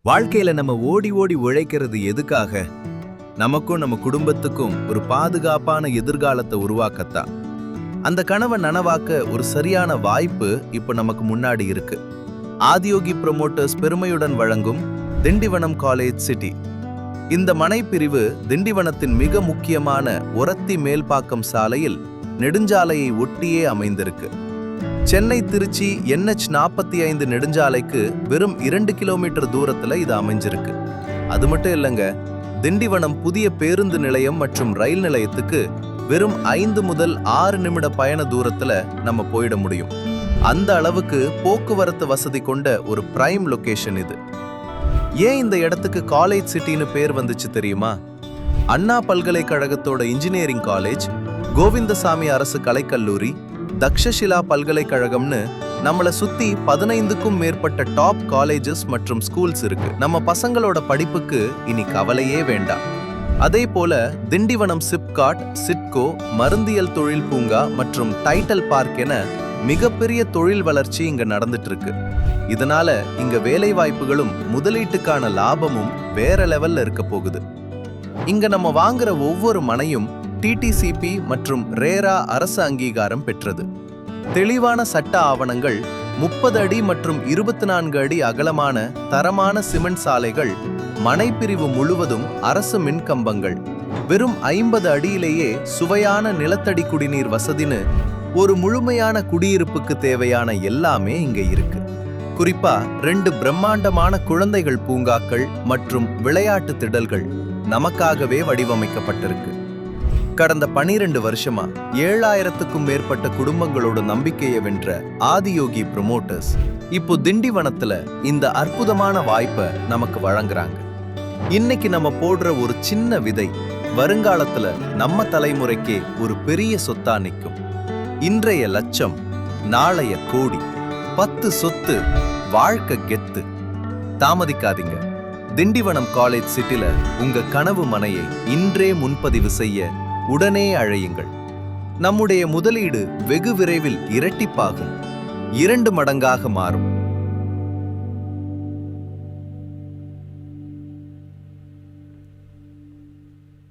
வாழ்க்கையில நம்ம ஓடி ஓடி உழைக்கிறது எதுக்காக? நமக்கும் நம்ம குடும்பத்துக்கும் ஒரு பாதுகாப்பான எதிர்காலத்தை உருவாக்கத்தான். அந்த கனவை நனவாக்க ஒரு சரியான வாய்ப்பு இப்ப நமக்கு முன்னாடி இருக்கு. ஆதியோகி ப்ரமோட்டர்ஸ் பெருமையுடன் வழங்கும் திண்டிவனம் காலேஜ் சிட்டி. இந்த மனைப்பிரிவு திண்டிவனத்தின் மிக முக்கியமான ஒரத்தி மேல்பாக்கம் சாலையில் நெடுஞ்சாலையை ஒட்டியே அமைந்திருக்கு. சென்னை திருச்சி NH 45 நெடுஞ்சாலைக்கு வெறும் 2 கிலோமீட்டர் தூரத்துல இது அமைஞ்சிருக்கு. அது மட்டும் இல்லைங்க, திண்டிவனம் புதிய பேருந்து நிலையம் மற்றும் ரயில் நிலையத்துக்கு வெறும் 5 முதல் 6 நிமிட பயண தூரத்துல நம்ம போயிட முடியும். அந்த அளவுக்கு போக்குவரத்து வசதி கொண்ட ஒரு பிரைம் லொகேஷன் இது. ஏன் இந்த இடத்துக்கு காலேஜ் சிட்டின்னு பேர் வந்துச்சு தெரியுமா? அண்ணா பல்கலைக்கழகத்தோட இன்ஜினியரிங் காலேஜ், கோவிந்தசாமி அரசு கலைக்கல்லூரி, தக்ஷஷிலா பல்கலைக்கழகம்னு நம்மளை சுத்தி 15க்கும் மேற்பட்ட டாப் காலேஜஸ் மற்றும் ஸ்கூல்ஸ் இருக்கு. நம்ம பசங்களோட படிப்புக்கு இனி கவலையே வேண்டாம். அதே போல திண்டிவனம் சிப்காட், சிட்கோ, மருந்தியல் தொழில் பூங்கா மற்றும் டைட்டல் பார்க் என மிகப்பெரிய தொழில் வளர்ச்சி இங்க நடந்துட்டு இருக்கு. இதனால இங்க வேலை வாய்ப்புகளும் முதலீட்டுக்கான லாபமும் வேற லெவல்ல இருக்க போகுது. இங்க நம்ம வாங்குற ஒவ்வொரு மனையும் TTCP மற்றும் ரேரா அரசு அங்கீகாரம் பெற்றது. தெளிவான சட்ட ஆவணங்கள், 30 அடி மற்றும் 24 அடி அகலமான தரமான சிமெண்ட் சாலைகள், மனைப்பிரிவு முழுவதும் அரசு மின்கம்பங்கள், வெறும் 50 அடியிலேயே சுவையான நிலத்தடி குடிநீர் வசதின்னு ஒரு முழுமையான குடியிருப்புக்கு தேவையான எல்லாமே இங்க இருக்கு. குறிப்பா 2 பிரம்மாண்டமான குழந்தைகள் பூங்காக்கள் மற்றும் விளையாட்டு திடல்கள் நமக்காகவே வடிவமைக்கப்பட்டிருக்கு. கடந்த 12 வருஷமா 7000க்கும் மேற்பட்ட குடும்பங்களோட நம்பிக்கையை வென்ற ஆதியோகி ப்ரமோட்டர்ஸ் இப்போ திண்டிவனத்துல இந்த அற்புதமான வாய்ப்பை நமக்கு வழங்குறாங்க. இன்னைக்கு நம்ம போடுற ஒரு சின்ன விதை வருங்காலத்துல நம்ம தலைமுறைக்கே ஒரு பெரிய சொத்தா நிற்கும். இன்றைய லட்சம், நாளைய கோடி. 10 சொத்து, வாழ்க்கை கெத்து. தாமதிக்காதீங்க. திண்டிவனம் காலேஜ் சிட்டில உங்க கனவு மனையை இன்றே முன்பதிவு செய்ய உடனே அழையுங்கள். நம்முடைய முதலீடு வெகு விரைவில் இரட்டிப்பாகும், 2 மடங்காக மாறும்.